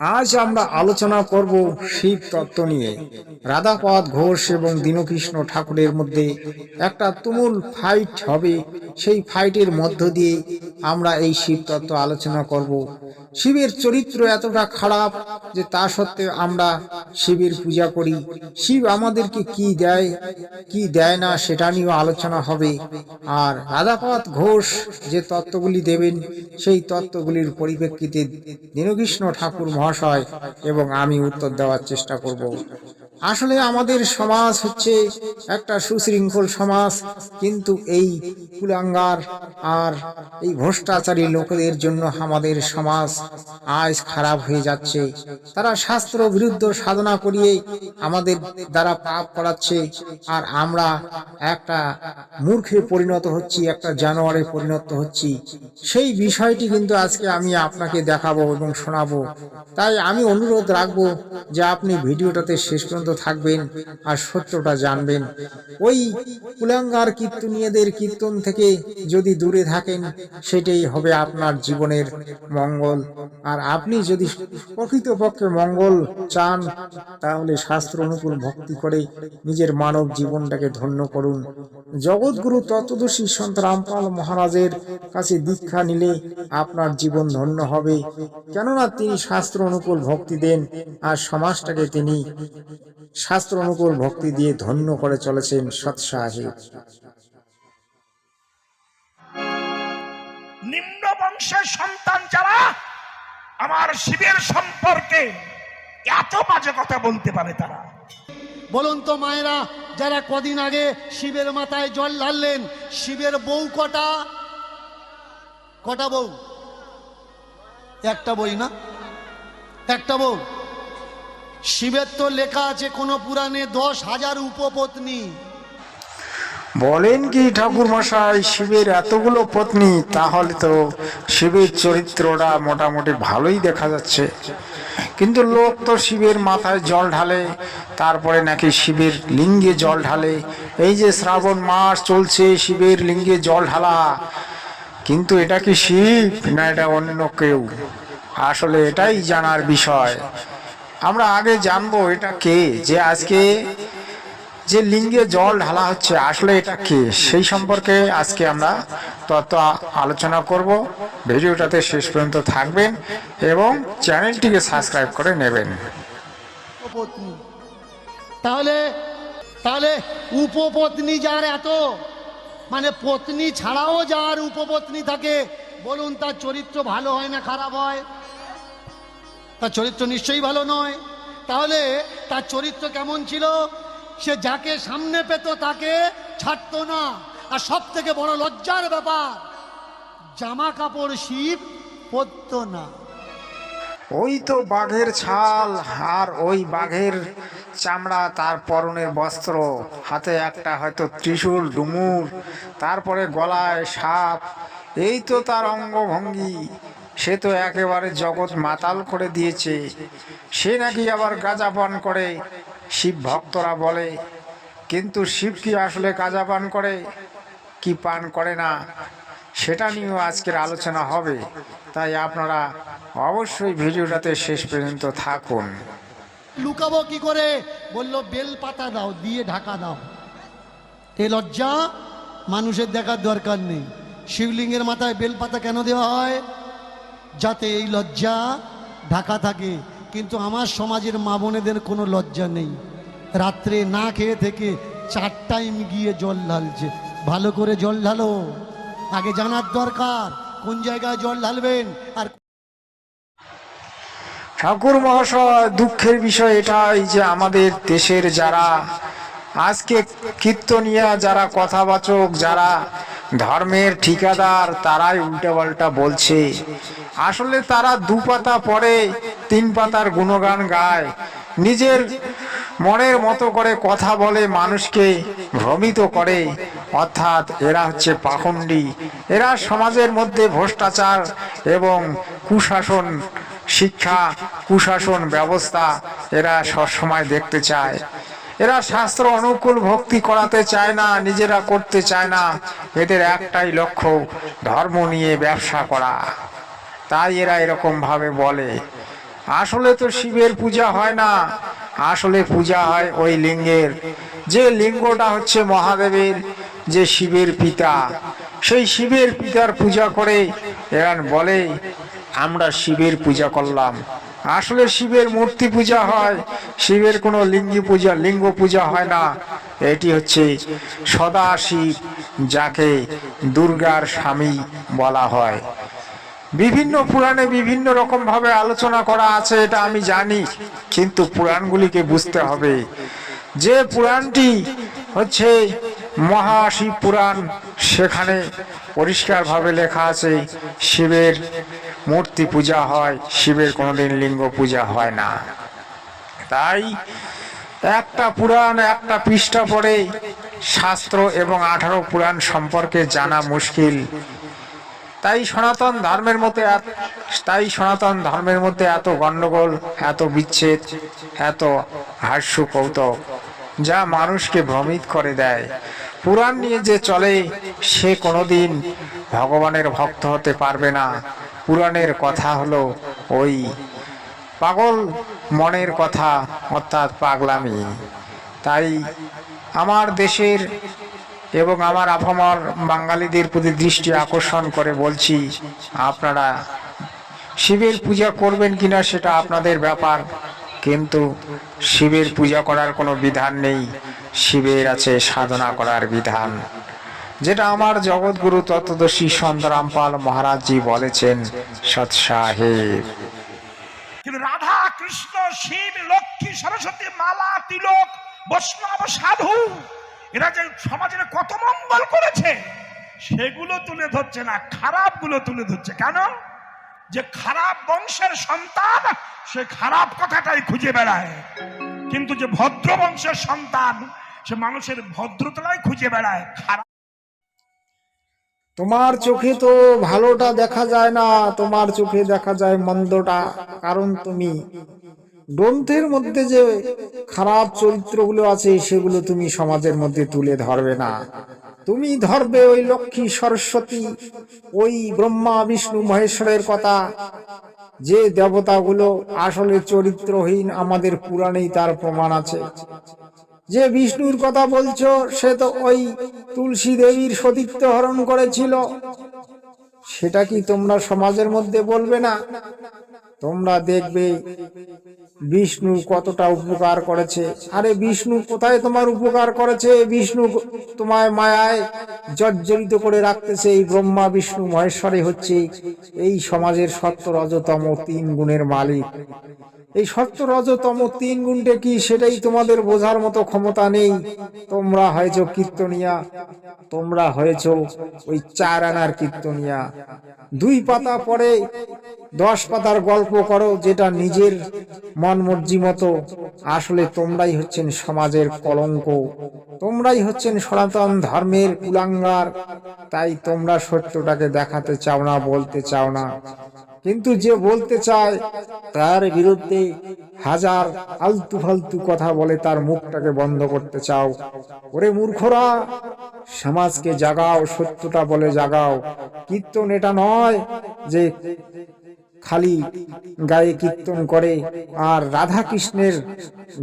আজ আমরা আলোচনা করব শিব তত্ত্ব নিয়ে। রাধাপদ ঘোষ এবং দীনকৃষ্ণ ঠাকুরের মধ্যে একটা তুমুল ফাইট হবে। সেই ফাইটের মধ্য দিয়ে আমরা এই শিব তত্ত্ব আলোচনা করব। শিবের চরিত্র এতটা খারাপ যে তা সত্ত্বেও আমরা শিবের পূজা করি। শিব আমাদেরকে কি দেয় কি দেয় না সেটা নিয়েও আলোচনা হবে। আর রাধাপদ ঘোষ যে তত্ত্বগুলি দেবেন সেই তত্ত্বগুলির পরিপ্রেক্ষিতে দীনকৃষ্ণ ঠাকুর মহাশয় এবং আমি উত্তর দেওয়ার চেষ্টা করব। আসলে আমাদের সমাজ হচ্ছে একটা সুশৃঙ্খল সমাজ, কিন্তু এই কুলাঙ্গার আর এই ভ্রষ্টাচারী লোকেদের জন্য আমাদের সমাজ আজ খারাপ হয়ে যাচ্ছে। তারা শাস্ত্র বিরুদ্ধ সাধনা করিয়ে আমাদের দ্বারা পাপ করাচ্ছে, আর আমরা একটা মূর্খে পরিণত হচ্ছি, একটা জানোয়ারে পরিণত হচ্ছি। সেই বিষয়টি কিন্তু আজকে আমি আপনাকে দেখাবো এবং শোনাবো। তাই আমি অনুরোধ রাখবো যে আপনি ভিডিওটাতে শেষ পর্যন্ত থাকবেন আর সত্যটা জানবেন। ওই কুলাঙ্গার কীর্তনীয়দের কীর্তন থেকে যদি দূরে থাকেন সেটাই হবে আপনার জীবনের মঙ্গল। আর আপনি যদি প্রকৃতপক্ষে মঙ্গল চান তাহলে শাস্ত্র অনুকূল ভক্তি করে নিজের মানব জীবনটাকে ধন্য করুন। জগৎগুরু তত্ত্বদর্শী সন্ত রামপাল মহারাজের কাছে দীক্ষা নিলে আপনার জীবন ধন্য হবে, কেননা তিনি শাস্ত্র অনুকূল ভক্তি দেন আর সমাজটাকে তিনি শাস্ত্র অনুকূল ভক্তি দিয়ে ধন্য করে চলেছেন। সৎ সাহেব নিম্ন বংশের সন্তান যারা আমার শিবের সম্পর্কে এত বাজে কথা বলতে পারে, তারা বলুন তো মায়েরা, যারা কদিন আগে শিবের মাথায় জল ঢাললেন, শিবের বউ কটা? কটা বউ? একটা বই না, একটা বউ। শিবের তো লেখা আছে কোন পুরাণে 10,000 উপপত্নী। বলেন কি ঠাকুর মশাই, শিবের এতগুলো পত্নী? তাহলে তো শিবের চরিত্রটা মোটামুটি ভালোই দেখা যাচ্ছে। কিন্তু লোক তো শিবের মাথায় জল ঢালে, তারপরে নাকি শিবের লিঙ্গে জল ঢালে। এই যে শ্রাবণ মাস চলছে, শিবের লিঙ্গে জল ঢালা, কিন্তু এটা কি শিব না এটা অন্য কেউ? আসলে এটাই জানার বিষয়। আমরা আগে জানবো এটা কে, যে আজকে যে লিঙ্গে জল ঢালা হচ্ছে আসলে এটা কে, সেই সম্পর্কে আজকে আমরা তত্ত্ব আলোচনা করব। ভিডিওটাতে শেষ পর্যন্ত থাকবেন এবং চ্যানেলটিকে সাবস্ক্রাইব করে নেবেন। উপপত্নী তাহলে তাহলে উপপত্নী যার এত, মানে পত্নী ছাড়াও যার উপপত্নী থাকে, বলুন তার চরিত্র ভালো হয় না খারাপ হয়? তার চরিত্র নিশ্চয়ই ভালো নয়। তাহলে তার চরিত্র কেমন ছিল? সে যাকে সামনে পেত তাকে ছাড়তো না। আর সব থেকে বড় লজ্জার ব্যাপার, জামা কাপড় শিব পরতো না। ওই তো বাঘের ছাল আর ওই বাঘের চামড়া, তার পরনের বস্ত্র, হাতে একটা হয়তো ত্রিশূল ডুমুর, তারপরে গলায় সাপ, এই তো তার অঙ্গভঙ্গি। সে তো একেবারে জগৎ মাতাল করে দিয়েছে। সে নাকি আবার গাঁজা পান করে, শিব ভক্তরা বলে। কিন্তু শিব কি আসলে গাঁজা পান করে কি পান করে না সেটা নিয়েও আজকের আলোচনা হবে। তাই আপনারা অবশ্যই ভিডিওটাতে শেষ পর্যন্ত থাকুন। লুকাবো কি করে? বললো বেল পাতা দাও, দিয়ে ঢাকা দাও। এই লজ্জা মানুষের দেখার দরকার নেই। শিবলিঙ্গের মাথায় বেল পাতা কেন দেওয়া হয়? যাতে এই লজ্জা ঢাকা থাকে। কিন্তু আমার সমাজের মা বোনেদের কোনো লজ্জা নেই। রাত্রে না খেয়ে থেকে 4 টাইম গিয়ে জল ঢালছে। ভালো করে জল ঢালো, আগে জানার দরকার কোন জায়গায় জল ঢালবেন। আর ঠাকুর মহাশয়, দুঃখের বিষয় এটাই যে আমাদের দেশের যারা আজকে কীর্তনিয়া, যারা কথাবাচক, যারা ধর্মের ঠিকাদার, তারাই উল্টাপাল্টা বলছে। আসলে তারা 2 পাতা পড়ে 3 পাতার গুণগান গায়, নিজের মনের মতো করে কথা বলে, মানুষকে ভ্রমিত করে। অর্থাৎ এরা হচ্ছে পাখণ্ডী। এরা সমাজের মধ্যে ভ্রষ্টাচার এবং কুশাসন শিক্ষা, কুশাসন ব্যবস্থা এরা সবসময় দেখতে চায়। এরা শাস্ত্র অনুকূল ভক্তি করাতে চায় না, নিজেরা করতে চায় না। এদের একটাই লক্ষ্য, ধর্ম নিয়ে ব্যবসা করা। তাই এরা এরকম ভাবে বলে। আসলে তো শিবের পূজা হয় না, আসলে পূজা হয় ওই লিঙ্গের, যে লিঙ্গটা হচ্ছে মহাদেবের, যে শিবের পিতা। সেই শিবের পিতার পূজা করে এরা বলে আমরা শিবের পূজা করলাম। আসলে শিবের মূর্তি পূজা হয়, শিবের কোনো লিঙ্গ পূজা হয় না। এটি হচ্ছে সদাশিব, যাকে দুর্গার স্বামী বলা হয়। বিভিন্ন পুরাণে বিভিন্ন রকম ভাবে আলোচনা করা আছে, এটা আমি জানি, কিন্তু পুরাণগুলিকে বুঝতে হবে। যে পুরাণটি হচ্ছে মহাশিব পুরাণ, সেখানে পরিষ্কারভাবে লেখা আছে শিবের মূর্তি পূজা হয়, শিবের কোনোদিন লিঙ্গ পূজা হয় না। তাই একটা পুরাণ, একটা পৃষ্ঠা পড়ে শাস্ত্র এবং 18 পুরাণ সম্পর্কে জানা মুশকিল। তাই সনাতন ধর্মের মধ্যে এত গণ্ডগোল, এত বিচ্ছেদ, এত হাস্য কৌতুক, যা মানুষকে ভ্রমিত করে দেয়। পুরাণ নিয়ে যে চলে সে কোনোদিন ভগবানের ভক্ত হতে পারবে না। পুরাণের কথা হলো ওই পাগল মনের কথা, অর্থাৎ পাগলামি। তাই আমার দেশের এবং আমার আপামর বাঙালিদের প্রতি দৃষ্টি আকর্ষণ করে বলছি, আপনারা শিবের পূজা করবেন কিনা সেটা আপনাদের ব্যাপার, কিন্তু শিবের পূজা করার কোনো বিধান নেই। শিবের আছে সাধনা করার বিধান, যেটা আমার জগৎগুরু তত্ত্বদর্শী সন্ত রামপাল মহারাজজি বলেছেন সৎসাহেব। কিন্তু রাধা কৃষ্ণ শিব লক্ষ্মী সরস্বতী মালা তিলক বৈষ্ণব সাধু এরা যে সমাজের কত মঙ্গল করেছে সেগুলো তুলে ধরছে না, খারাপ গুলো তুলে ধরছে। কেন? যে খারাপ বংশের সন্তান সে খারাপ কথাটাই খুঁজে বেড়ায়, কিন্তু যে ভদ্র বংশের সন্তান সে মানুষের ভদ্রতাই খুঁজে বেড়ায়। খারাপ তোমার চোখে তো ভালোটা দেখা যায় না, তোমার চোখে দেখা যায় মন্দটা। কারণ তুমি গ্রন্থের মধ্যে যে খারাপ চরিত্রগুলো আছে সেগুলো তুমি সমাজের মধ্যে তুলে ধরবে না। তুমি ধরবে ওই লক্ষ্মী সরস্বতী, ওই ব্রহ্মা বিষ্ণু মহেশ্বরের কথা, যে দেবতাগুলো আসলে চরিত্রহীন। আমাদের পুরাণেই তার প্রমাণ আছে। যে বিষ্ণুর কথা বলছো সে তো ওই তুলসী দেবীর সতীত্ব হরণ করেছিল, সেটা কি তোমরা সমাজের মধ্যে বলবে না? তোমরা দেখবে বিষ্ণু কতটা উপকার করেছে। আরে বিষ্ণু কোথায় তোমার উপকার করেছে? বিষ্ণু তোমায় মায়ায় জর্জরিত করে রাখতেছে। এই ব্রহ্মা বিষ্ণু মহেশ্বরই হচ্ছে এই সমাজের সত্য রজতম 3 গুণের মালিক। এই সত্য রজতম 3 গুণটা কি সেটাই তোমাদের বোঝার মতো ক্ষমতা নেই। তোমরা হয়েছ কীর্তনিয়া, তোমরা হয়েছ ওই 4 আনার কীর্তনিয়া। 2 পাতা পড়ে 10 পাতার গল্প করো, যেটা নিজের মন মর্জি মতো। আসলে তোমরাই হচ্ছেন সমাজের কলঙ্ক, তোমরাই হচ্ছেন সনাতন ধর্মের কুলাঙ্গার। তাই তোমরা সত্যটাকে দেখাতে চাও না, বলতে চাও না। কিন্তু যে বলতে চায় তার বিরুদ্ধে হাজার আলতু ফালতু কথা বলে তার মুখটাকে বন্ধ করতে চাও। ওরে মূর্খরা, সমাজকে জাগাও, সত্যটা বলে জাগাও। কীর্তন এটা নয় যে খালি গায়ে কীর্তন করে আর রাধা কৃষ্ণের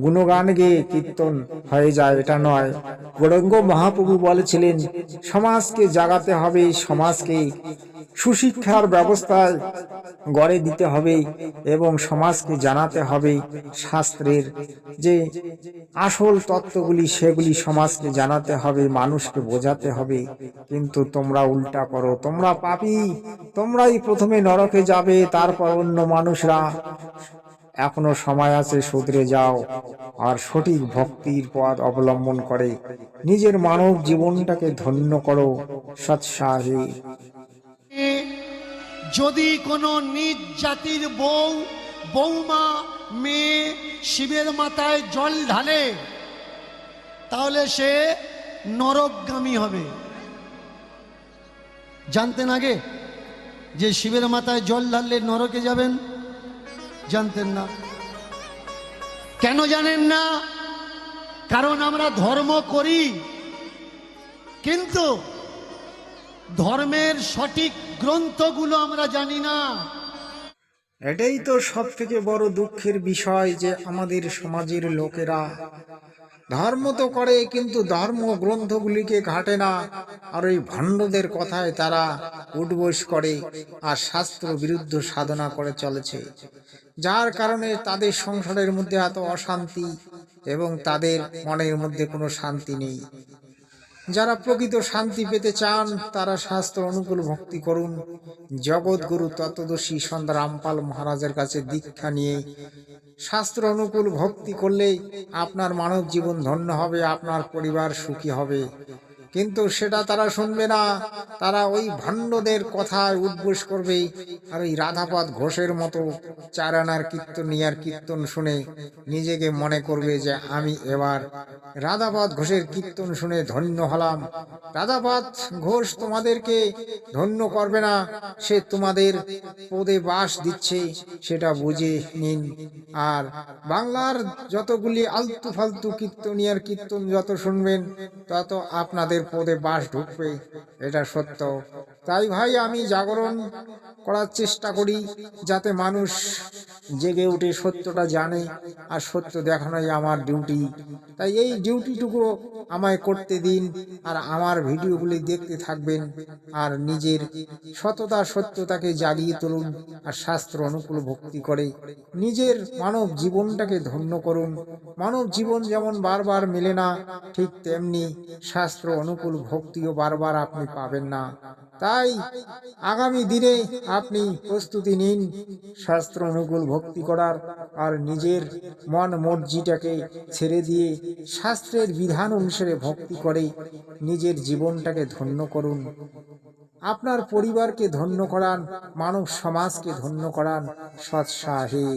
গুণগান গেয়ে কীর্তন হয়ে যায়, এটা নয়। গৌরাঙ্গ মহাপ্রভু বলেছিলেন সমাজকে জাগাতে হবে, সমাজকে সুশিক্ষার ব্যবস্থায় গড়ে দিতে হবে এবং সমাজকে জানাতে হবে শাস্ত্রের যে আসল তত্ত্বগুলি, সেগুলি সমাজকে জানাতে হবে, মানুষকে বোঝাতে হবে। কিন্তু তোমরা উল্টা করো, তোমরা পাপী, তোমরাই প্রথমে নরকে যাবে, তারপর অন্য মানুষরা। এখনো সময় আছে, শুধরে যাও আর সঠিক ভক্তির পথ অবলম্বন করে নিজের মানব জীবনটাকে ধন্য করো। সৎসাহে। যদি কোনো নিজ জাতির বৌমা মেয়ে শিবের মাথায় জল ঢালে তাহলে সে নরকগামী হবে। জানতেন আগে যে শিবের মাথায় জল ঢাললে নরকে যাবেন? জানতেন না। কেন জানেন না? কারণ আমরা ধর্ম করি, কিন্তু ধর্মের সঠিক গ্রন্থগুলো আমরা জানি না। এটাই তো সব থেকে বড় দুঃখের বিষয় যে আমাদের সমাজের লোকেরা ধর্ম তো করে কিন্তু ধর্ম গ্রন্থগুলিকে ঘাটে না, আর ওই ভণ্ডদের কথায় তারা উঠবোস করে আর শাস্ত্র বিরুদ্ধ সাধনা করে চলেছে, যার কারণে তাদের সংসারের মধ্যে এত অশান্তি এবং তাদের মনের মধ্যে কোনো শান্তি নেই। যারা প্রকৃত শান্তি পেতে চান তারা শাস্ত্র অনুকূল ভক্তি করুন। জগৎগুরু তত্ত্বদর্শী সন্ত রামপাল মহারাজের কাছে দীক্ষা নিয়ে শাস্ত্র অনুকূল ভক্তি করলে আপনার মানব জীবন ধন্য হবে, আপনার পরিবার সুখী হবে। কিন্তু সেটা তারা শুনবে না, তারা ওই ভণ্ডদের কথায় উদ্বোস করবে। আর ওই রাধাপাদ ঘোষের মতো চারানার কীর্তনিয়ার কীর্তন শুনে নিজেকে মনে করবে যে আমি এবার রাধাপাদ ঘোষের কীর্তন শুনে ধন্য হলাম। রাধাপাদ ঘোষ তোমাদেরকে ধন্য করবে না, সে তোমাদের পদে বাস দিচ্ছে, সেটা বুঝে নিন। আর বাংলার যতগুলি আলতু ফালতু কীর্তনিয়ার কীর্তন যত শুনবেন তত আপনাদের পদে বাস ঢুকবে, এটা সত্য। তাই ভাই আমি জাগরণ করার চেষ্টা করি যাতে মানুষ জেগে উঠে সত্যটা জানে, আর সত্য দেখানোই আমার ডিউটি। তাই এই ডিউটিটুকু আমায় করতে দিন, আর আমার ভিডিওগুলি দেখতে থাকবেন, আর নিজের সততা সত্যতাকে জাগিয়ে তুলুন, আর শাস্ত্র অনুকূল ভক্তি করে নিজের মানব জীবনটাকে ধন্য করুন। মানব জীবন যেমন বারবার মেলে না, ঠিক তেমনি শাস্ত্র অনুকূল ভক্তিও বারবার আপনি পাবেন না। তাই আগামী দিনে আপনি প্রস্তুতি নিন শাস্ত্র অনুকূল ভক্তি করার, আর নিজের মন মর্জিটাকে ছেড়ে দিয়ে শাস্ত্রের বিধান অনুসারে ভক্তি করে নিজের জীবনটাকে ধন্য করুন। আপনার পরিবারকে ধন্য করান, মানব সমাজকে ধন্য করান সৎসাহে।